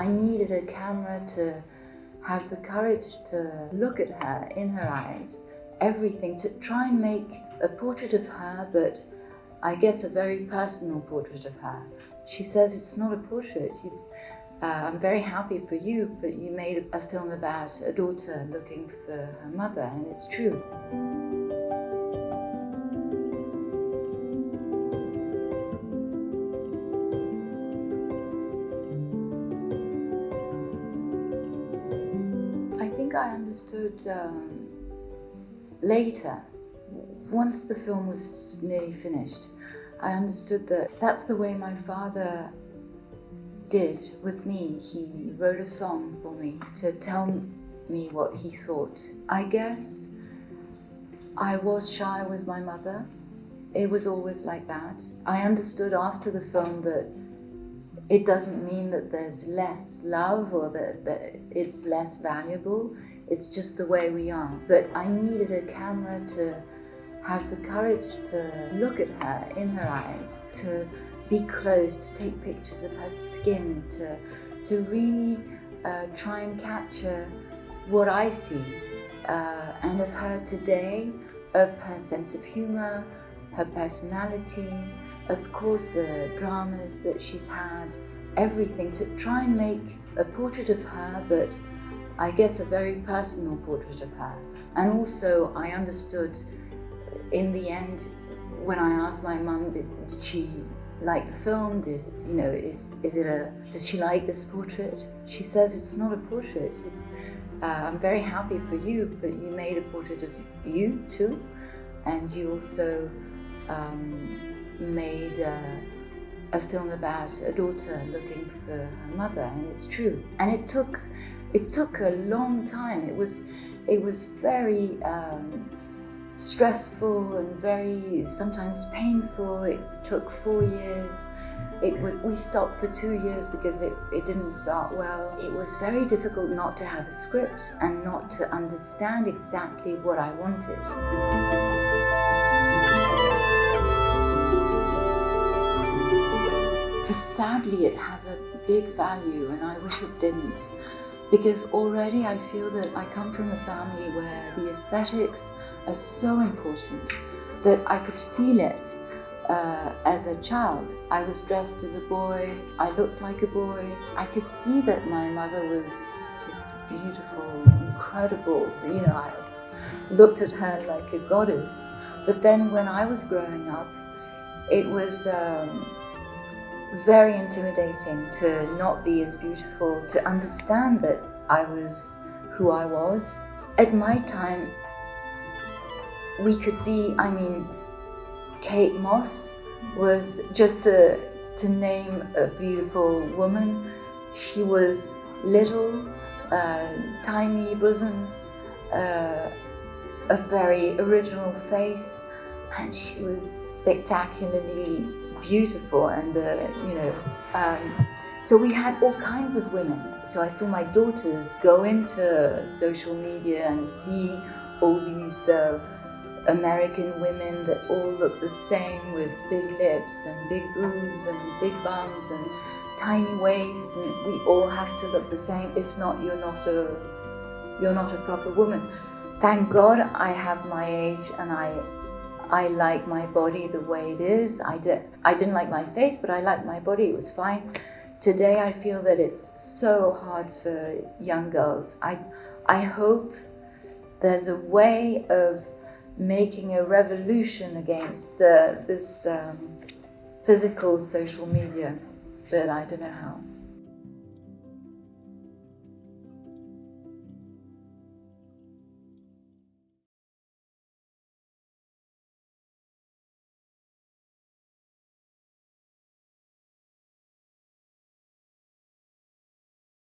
I needed a camera to have the courage to look at her in her eyes, everything, to try and make a portrait of her, but I guess a very personal portrait of her. She says it's not a portrait. I'm very happy for you, but you made a film about a daughter looking for her mother, and it's true. I think I understood later, once the film was nearly finished, I understood that that's the way my father did with me. He wrote a song for me to tell me what he thought. I guess I was shy with my mother. It was always like that. I understood after the film that it doesn't mean that there's less love or that it's less valuable. It's just the way we are. But I needed a camera to have the courage to look at her in her eyes, to be close, to take pictures of her skin, to really try and capture what I see and of her today, of her sense of humor, her personality, of course the dramas that she's had, everything, to try and make a portrait of her, but I guess a very personal portrait of her. And also I understood in the end, when I asked my mum, did she like the film? Does she like this portrait? She says it's not a portrait. I'm very happy for you, but you made a portrait of you too, and you also made a film about a daughter looking for her mother, and it's true. And it took a long time. It was very stressful and very sometimes painful. It took 4 years. We stopped for 2 years because it didn't start well. It was very difficult not to have a script and not to understand exactly what I wanted. Sadly, it has a big value, and I wish it didn't. Because already I feel that I come from a family where the aesthetics are so important that I could feel it as a child. I was dressed as a boy, I looked like a boy. I could see that my mother was this beautiful, incredible, I looked at her like a goddess. But then when I was growing up, it was very intimidating to not be as beautiful, to understand that I was who I was. At my time, we could be, Kate Moss was just to name a beautiful woman. She was little, tiny bosoms, a very original face, and she was spectacularly beautiful, and so we had all kinds of women. So I saw my daughters go into social media and see all these American women that all look the same, with big lips and big boobs and big bums and tiny waists, and we all have to look the same. If not, you're not a proper woman. Thank God I have my age, and I like my body the way it is. I didn't like my face, but I liked my body. It was fine. Today I feel that it's so hard for young girls. I hope there's a way of making a revolution against this physical social media, but I don't know how.